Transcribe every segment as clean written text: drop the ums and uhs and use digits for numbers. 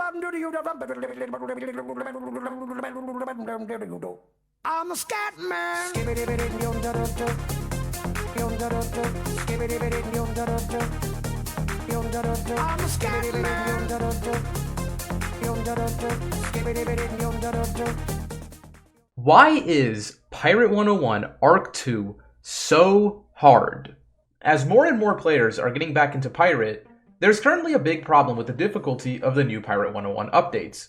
I'm a scat man. I'm a scat man. Why is Pirate 101 Arc 2 so hard? As more and more players are getting back into Pirate, there's currently a big problem with the difficulty of the new Pirate 101 updates.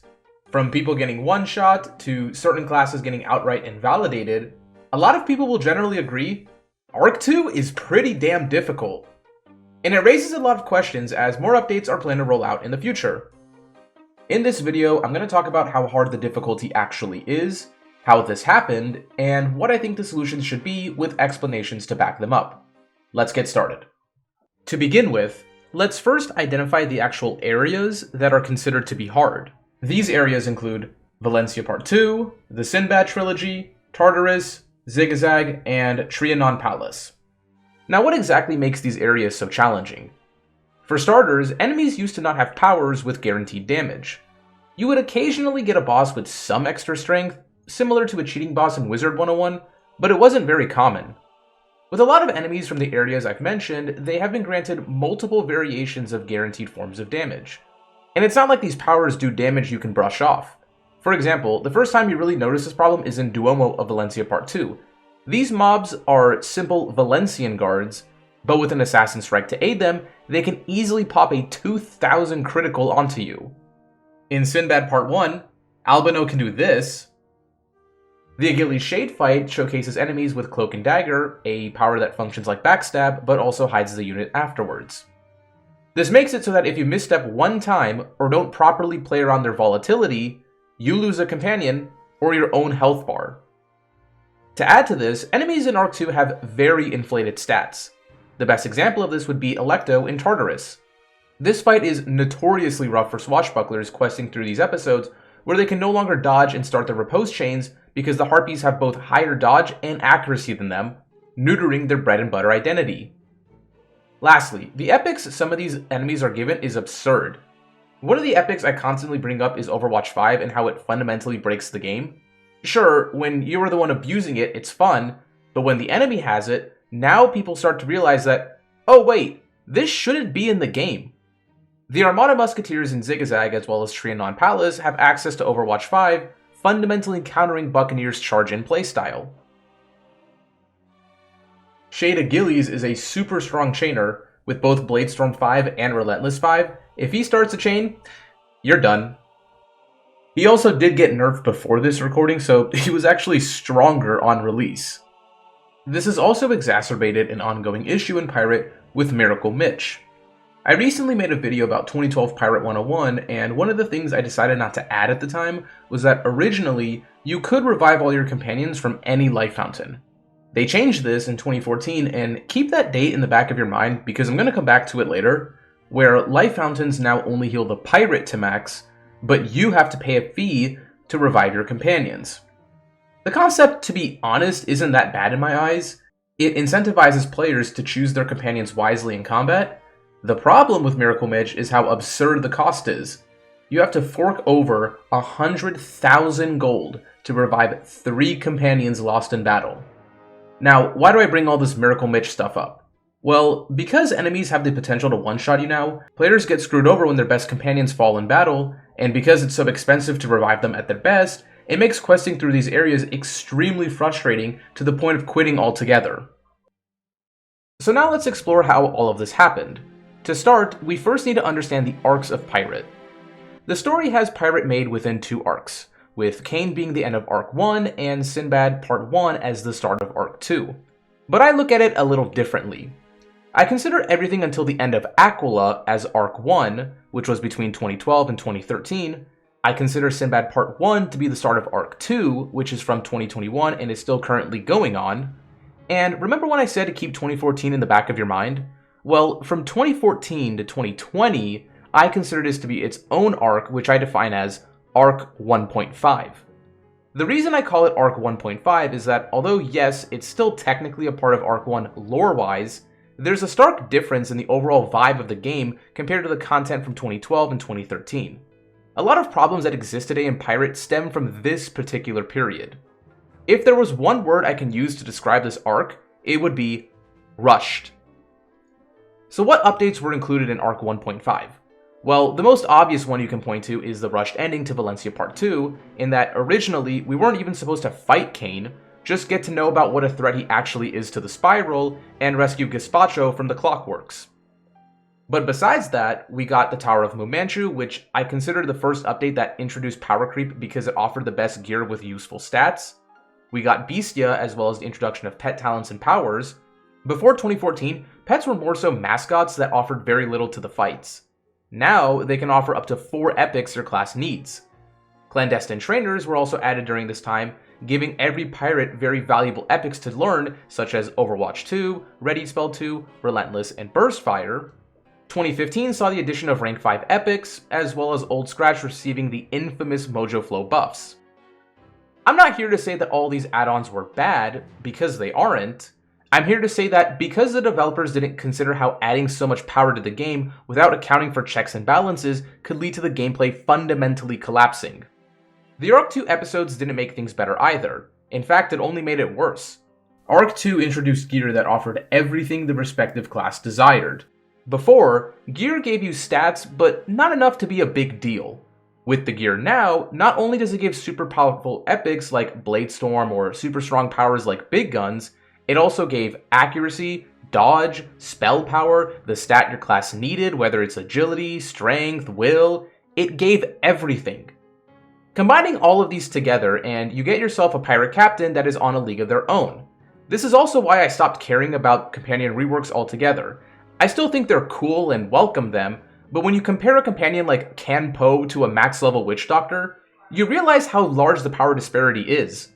From people getting one-shot to certain classes getting outright invalidated, a lot of people will generally agree Arc 2 is pretty damn difficult. And it raises a lot of questions as more updates are planned to roll out in the future. In this video, I'm going to talk about how hard the difficulty actually is, how this happened, and what I think the solutions should be with explanations to back them up. Let's get started. To begin with, let's first identify the actual areas that are considered to be hard. These areas include Valencia Part 2, the Sinbad Trilogy, Tartarus, Zigzag, and Trianon Palace. Now, what exactly makes these areas so challenging? For starters, enemies used to not have powers with guaranteed damage. You would occasionally get a boss with some extra strength, similar to a cheating boss in Wizard 101, but it wasn't very common. With a lot of enemies from the areas I've mentioned, they have been granted multiple variations of guaranteed forms of damage. And it's not like these powers do damage you can brush off. For example, the first time you really notice this problem is in Duomo of Valencia Part 2. These mobs are simple Valencian guards, but with an assassin strike to aid them, they can easily pop a 2000 critical onto you. In Sinbad Part 1, Albino can do this. The Achilles Shade fight showcases enemies with Cloak and Dagger, a power that functions like backstab, but also hides the unit afterwards. This makes it so that if you misstep one time, or don't properly play around their volatility, you lose a companion, or your own health bar. To add to this, enemies in Arc 2 have very inflated stats. The best example of this would be Electo in Tartarus. This fight is notoriously rough for swashbucklers questing through these episodes, where they can no longer dodge and start their repose chains because the Harpies have both higher dodge and accuracy than them, neutering their bread and butter identity. Lastly, the epics some of these enemies are given is absurd. One of the epics I constantly bring up is Overwatch 5 and how it fundamentally breaks the game. Sure, when you are the one abusing it, it's fun, but when the enemy has it, now people start to realize that, oh wait, this shouldn't be in the game. The Armada Musketeers in Zigzag as well as Trianon Palace have access to Overwatch 5, fundamentally countering Buccaneers' charge-in playstyle. Shade Achilles is a super strong chainer with both Bladestorm 5 and Relentless 5. If he starts a chain, you're done. He also did get nerfed before this recording, so he was actually stronger on release. This has also exacerbated an ongoing issue in Pirate with Miracle Mitch. I recently made a video about 2012 Pirate 101, and one of the things I decided not to add at the time was that originally, you could revive all your companions from any life fountain. They changed this in 2014, and keep that date in the back of your mind because I'm going to come back to it later, where life fountains now only heal the pirate to max, but you have to pay a fee to revive your companions. The concept, to be honest, isn't that bad in my eyes. It incentivizes players to choose their companions wisely in combat. The problem with Miracle Mitch is how absurd the cost is. You have to fork over 100,000 gold to revive 3 companions lost in battle. Now, why do I bring all this Miracle Mitch stuff up? Well, because enemies have the potential to one-shot you now, players get screwed over when their best companions fall in battle, and because it's so expensive to revive them at their best, it makes questing through these areas extremely frustrating to the point of quitting altogether. So now let's explore how all of this happened. To start, we first need to understand the arcs of Pirate. The story has Pirate made within 2 arcs, with Cain being the end of Arc 1 and Sinbad Part 1 as the start of Arc 2. But I look at it a little differently. I consider everything until the end of Aquila as Arc 1, which was between 2012 and 2013. I consider Sinbad Part 1 to be the start of Arc 2, which is from 2021 and is still currently going on. And remember when I said to keep 2014 in the back of your mind? Well, from 2014 to 2020, I consider this to be its own arc, which I define as Arc 1.5. The reason I call it Arc 1.5 is that although yes, it's still technically a part of Arc 1 lore-wise, there's a stark difference in the overall vibe of the game compared to the content from 2012 and 2013. A lot of problems that exist today in Pirate stem from this particular period. If there was one word I can use to describe this arc, it would be rushed. So what updates were included in Arc 1.5? Well, the most obvious one you can point to is the rushed ending to Valencia Part 2, in that originally we weren't even supposed to fight Kane, just get to know about what a threat he actually is to the Spiral, and rescue Gazpacho from the Clockworks. But besides that, we got the Tower of Fu Manchu, which I consider the first update that introduced power creep because it offered the best gear with useful stats. We got Bestia, as well as the introduction of pet talents and powers. Before 2014, pets were more so mascots that offered very little to the fights. Now, they can offer up to 4 epics their class needs. Clandestine trainers were also added during this time, giving every pirate very valuable epics to learn, such as Overwatch 2, Ready Spell 2, Relentless, and Burst Fire. 2015 saw the addition of Rank 5 epics, as well as Old Scratch receiving the infamous Mojo Flow buffs. I'm not here to say that all these add-ons were bad, because they aren't. I'm here to say that because the developers didn't consider how adding so much power to the game without accounting for checks and balances could lead to the gameplay fundamentally collapsing. The Arc 2 episodes didn't make things better either. In fact, it only made it worse. Arc 2 introduced gear that offered everything the respective class desired. Before, gear gave you stats, but not enough to be a big deal. With the gear now, not only does it give super powerful epics like Bladestorm or super strong powers like Big Guns, it also gave accuracy, dodge, spell power, the stat your class needed, whether it's agility, strength, will. It gave everything. Combining all of these together, and you get yourself a pirate captain that is on a league of their own. This is also why I stopped caring about companion reworks altogether. I still think they're cool and welcome them, but when you compare a companion like Can Po to a max level witch doctor, you realize how large the power disparity is.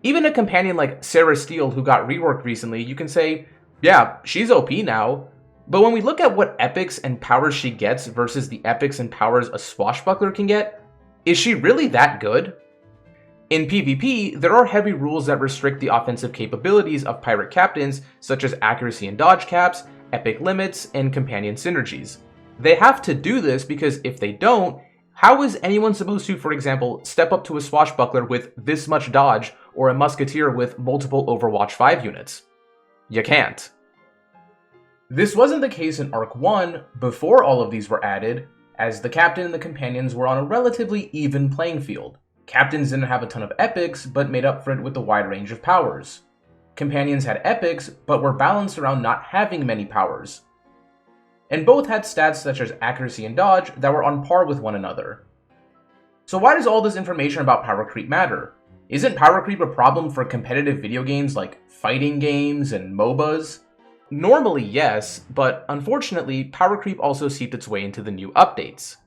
Even a companion like Sarah Steele, who got reworked recently, you can say, yeah, she's OP now. But when we look at what epics and powers she gets versus the epics and powers a swashbuckler can get, is she really that good? In PvP, there are heavy rules that restrict the offensive capabilities of pirate captains, such as accuracy and dodge caps, epic limits, and companion synergies. They have to do this because if they don't, how is anyone supposed to, for example, step up to a swashbuckler with this much dodge or a musketeer with multiple Overwatch 5 units? You can't. This wasn't the case in Arc 1 before all of these were added, as the captain and the companions were on a relatively even playing field. Captains didn't have a ton of epics, but made up for it with a wide range of powers. Companions had epics, but were balanced around not having many powers. And both had stats such as accuracy and dodge that were on par with one another. So why does all this information about power creep matter? Isn't power creep a problem for competitive video games like fighting games and MOBAs? Normally yes, but unfortunately power creep also seeped its way into the new updates.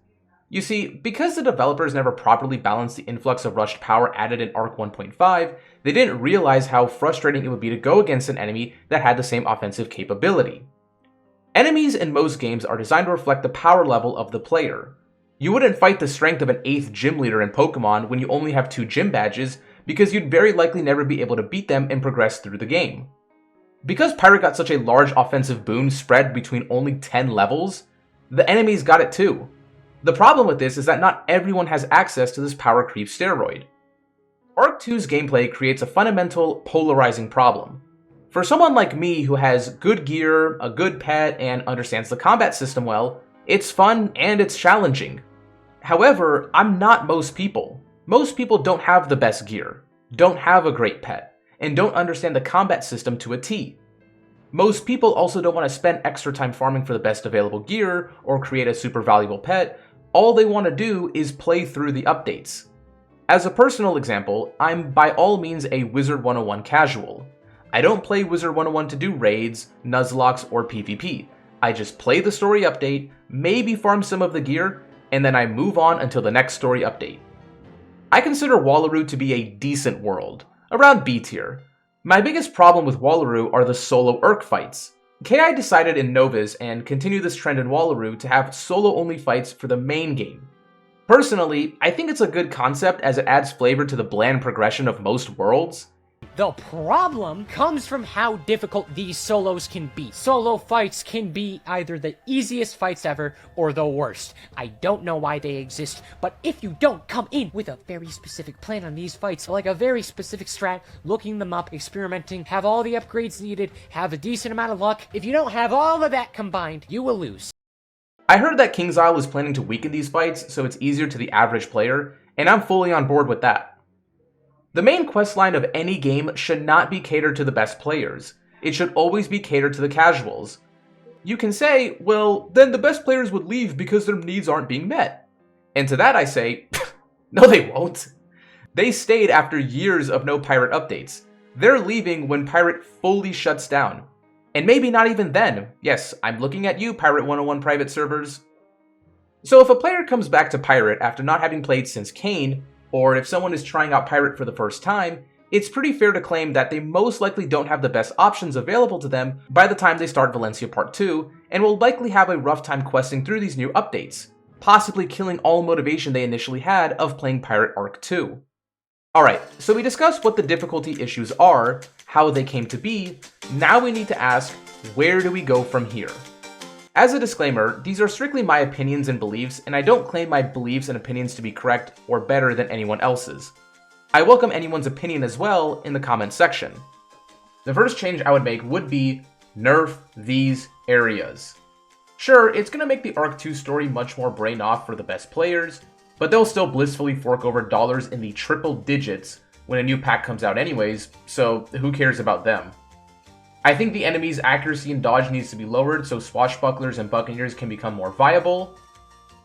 You see, because the developers never properly balanced the influx of rushed power added in Arc 1.5, they didn't realize how frustrating it would be to go against an enemy that had the same offensive capability. Enemies in most games are designed to reflect the power level of the player. You wouldn't fight the strength of an 8th gym leader in Pokemon when you only have 2 gym badges, because you'd very likely never be able to beat them and progress through the game. Because Pirate got such a large offensive boon spread between only 10 levels, the enemies got it too. The problem with this is that not everyone has access to this power creep steroid. Arc 2's gameplay creates a fundamental, polarizing problem. For someone like me who has good gear, a good pet, and understands the combat system well, it's fun and it's challenging. However, I'm not most people. Most people don't have the best gear, don't have a great pet, and don't understand the combat system to a T. Most people also don't want to spend extra time farming for the best available gear or create a super valuable pet. All they want to do is play through the updates. As a personal example, I'm by all means a Wizard 101 casual. I don't play Wizard 101 to do raids, Nuzlocke, or PvP. I just play the story update, maybe farm some of the gear, and then I move on until the next story update. I consider Wallaroo to be a decent world, around B tier. My biggest problem with Wallaroo are the solo Urk fights. KI decided in Novus and continue this trend in Wallaroo to have solo-only fights for the main game. Personally, I think it's a good concept as it adds flavor to the bland progression of most worlds. The problem comes from how difficult these solos can be. Solo fights can be either the easiest fights ever or the worst. I don't know why they exist, but if you don't come in with a very specific plan on these fights, like a very specific strat, looking them up, experimenting, have all the upgrades needed, have a decent amount of luck, if you don't have all of that combined, you will lose. I heard that KingsIsle is planning to weaken these fights so it's easier to the average player, and I'm fully on board with that. The main questline of any game should not be catered to the best players. It should always be catered to the casuals. You can say, well, then the best players would leave because their needs aren't being met. And to that I say, no they won't. They stayed after years of no pirate updates. They're leaving when Pirate fully shuts down. And maybe not even then. Yes, I'm looking at you, Pirate101 private servers. So if a player comes back to Pirate after not having played since Kane, or if someone is trying out Pirate for the first time, it's pretty fair to claim that they most likely don't have the best options available to them by the time they start Valencia Part 2, and will likely have a rough time questing through these new updates, possibly killing all motivation they initially had of playing Pirate Arc 2. Alright, so we discussed what the difficulty issues are, how they came to be. Now we need to ask, where do we go from here? As a disclaimer, these are strictly my opinions and beliefs, and I don't claim my beliefs and opinions to be correct or better than anyone else's. I welcome anyone's opinion as well in the comments section. The first change I would make would be nerf these areas. Sure, it's going to make the Arc 2 story much more brain off for the best players, but they'll still blissfully fork over dollars in the triple digits when a new pack comes out anyways, so who cares about them? I think the enemy's accuracy and dodge needs to be lowered so swashbucklers and buccaneers can become more viable.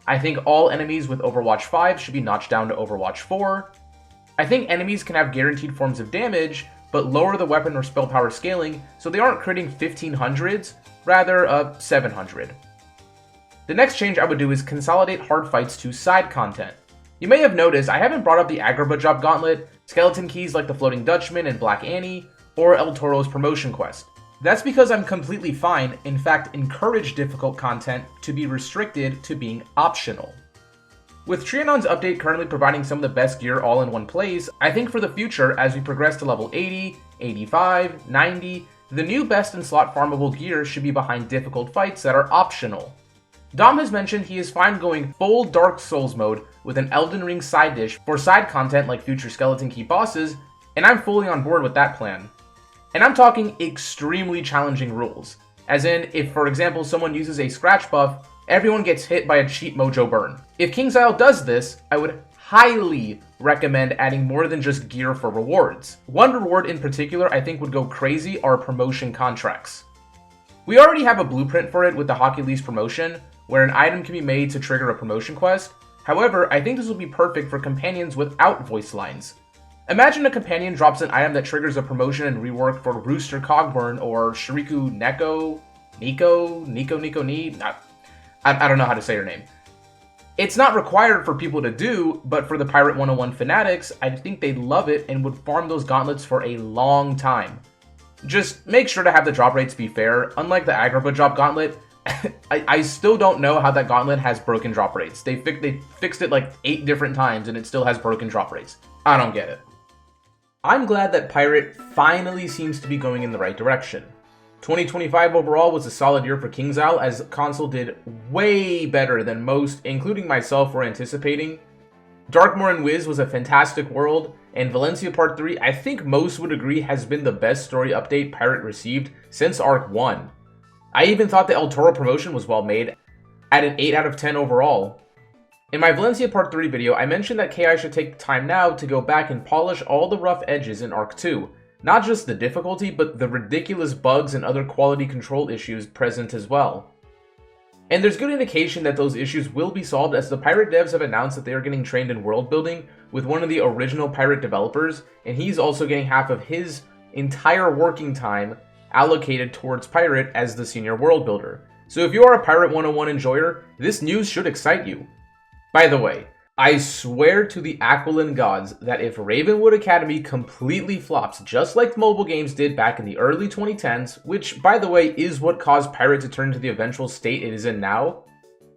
I think all enemies with Overwatch 5 should be notched down to Overwatch 4. I think enemies can have guaranteed forms of damage, but lower the weapon or spell power scaling so they aren't critting 1500s, rather 700. The next change I would do is consolidate hard fights to side content. You may have noticed I haven't brought up the Agrabah Drop Gauntlet, skeleton keys like the Floating Dutchman and Black Annie, or El Toro's promotion quest. That's because I'm completely fine, in fact encourage difficult content to be restricted to being optional. With Trianon's update currently providing some of the best gear all in one place, I think for the future as we progress to level 80, 85, 90, the new best in slot farmable gear should be behind difficult fights that are optional. Dom has mentioned he is fine going full Dark Souls mode with an Elden Ring side dish for side content like future skeleton key bosses, and I'm fully on board with that plan. And I'm talking extremely challenging rules, as in if for example someone uses a scratch buff, everyone gets hit by a cheat mojo burn. If KingsIsle does this, I would highly recommend adding more than just gear for rewards. One reward in particular I think would go crazy are promotion contracts. We already have a blueprint for it with the Hockey Leafs promotion, where an item can be made to trigger a promotion quest. However, I think this will be perfect for companions without voice lines. Imagine a companion drops an item that triggers a promotion and rework for Rooster Cogburn or Shiriku Nico Ni. I don't know how to say her name. It's not required for people to do, but for the Pirate 101 fanatics, I think they'd love it and would farm those gauntlets for a long time. Just make sure to have the drop rates be fair. Unlike the Agrabah Drop Gauntlet, I still don't know how that gauntlet has broken drop rates. They fixed it like 8 different times and it still has broken drop rates. I don't get it. I'm glad that Pirate finally seems to be going in the right direction. 2025 overall was a solid year for KingsIsle as console did way better than most, including myself, were anticipating. Darkmoor and Wiz was a fantastic world, and Valencia Part 3 I think most would agree has been the best story update Pirate received since Arc 1. I even thought the El Toro promotion was well made, at an 8 out of 10 overall. In my Valencia Part 3 video, I mentioned that KI should take time now to go back and polish all the rough edges in Arc 2. Not just the difficulty, but the ridiculous bugs and other quality control issues present as well. And there's good indication that those issues will be solved as the Pirate devs have announced that they are getting trained in world building with one of the original Pirate developers, and he's also getting half of his entire working time allocated towards Pirate as the senior world builder. So if you are a Pirate 101 enjoyer, this news should excite you. By the way, I swear to the Aquilin gods that if Ravenwood Academy completely flops just like mobile games did back in the early 2010s, which by the way is what caused Pirate to turn to the eventual state it is in now,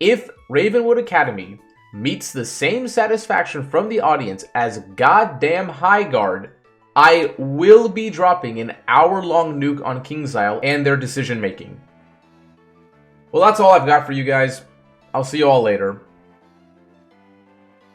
if Ravenwood Academy meets the same satisfaction from the audience as goddamn Highguard, I will be dropping an hour-long nuke on KingsIsle and their decision-making. Well, that's all I've got for you guys. I'll see you all later.